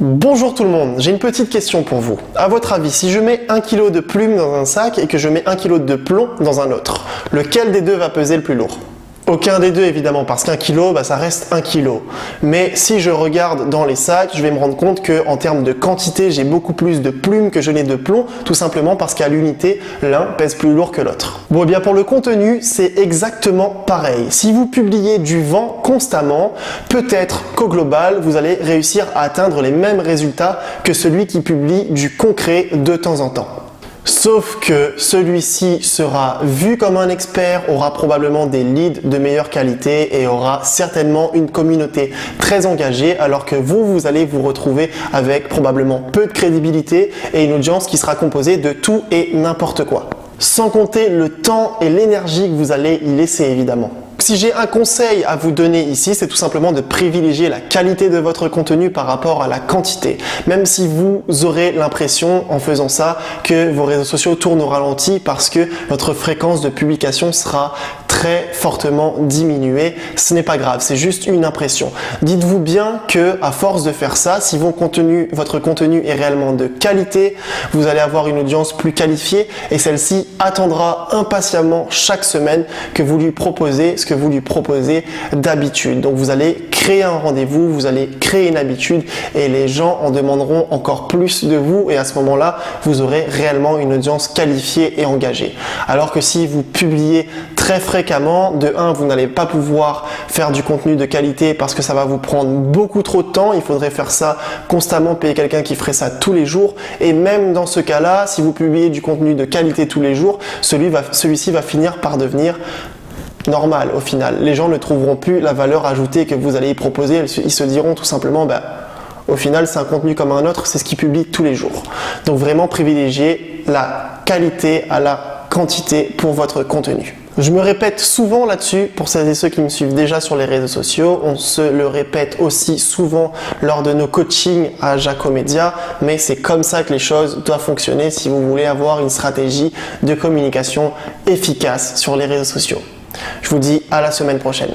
Bonjour tout le monde, j'ai une petite question pour vous. À votre avis, si je mets 1 kg de plumes dans un sac et que je mets 1 kg de plomb dans un autre, lequel des deux va peser le plus lourd? Aucun des deux évidemment, parce qu'un kilo, ça reste 1 kg. Mais si je regarde dans les sacs, je vais me rendre compte qu'en termes de quantité, j'ai beaucoup plus de plumes que je n'ai de plomb, tout simplement parce qu'à l'unité, l'un pèse plus lourd que l'autre. Bon, et bien pour le contenu, c'est exactement pareil. Si vous publiez du vent constamment, peut-être qu'au global, vous allez réussir à atteindre les mêmes résultats que celui qui publie du concret de temps en temps. Sauf que celui-ci sera vu comme un expert, aura probablement des leads de meilleure qualité et aura certainement une communauté très engagée, alors que vous allez vous retrouver avec probablement peu de crédibilité et une audience qui sera composée de tout et n'importe quoi. Sans compter le temps et l'énergie que vous allez y laisser évidemment. Si j'ai un conseil à vous donner ici, c'est tout simplement de privilégier la qualité de votre contenu par rapport à la quantité. Même si vous aurez l'impression en faisant ça que vos réseaux sociaux tournent au ralenti parce que votre fréquence de publication sera très fortement diminuée, ce n'est pas grave, c'est juste une impression. Dites-vous bien que à force de faire ça, si votre contenu est réellement de qualité, vous allez avoir une audience plus qualifiée et celle-ci attendra impatiemment chaque semaine que vous lui proposez ce que vous lui proposez d'habitude. Donc vous allez créer un rendez-vous, vous allez créer une habitude et les gens en demanderont encore plus de vous et à ce moment-là, vous aurez réellement une audience qualifiée et engagée. Alors que si vous publiez très fréquemment, de 1, vous n'allez pas pouvoir faire du contenu de qualité parce que ça va vous prendre beaucoup trop de temps. Il faudrait faire ça constamment, payer quelqu'un qui ferait ça tous les jours. Et même dans ce cas-là, si vous publiez du contenu de qualité tous les jours, celui-ci va finir par devenir normal au final. Les gens ne trouveront plus la valeur ajoutée que vous allez y proposer. Ils se diront tout simplement, au final, c'est un contenu comme un autre, c'est ce qu'ils publient tous les jours. Donc vraiment privilégiez la qualité à la quantité pour votre contenu. Je me répète souvent là-dessus pour celles et ceux qui me suivent déjà sur les réseaux sociaux. On se le répète aussi souvent lors de nos coachings à Jacomedia, mais c'est comme ça que les choses doivent fonctionner si vous voulez avoir une stratégie de communication efficace sur les réseaux sociaux. Je vous dis à la semaine prochaine.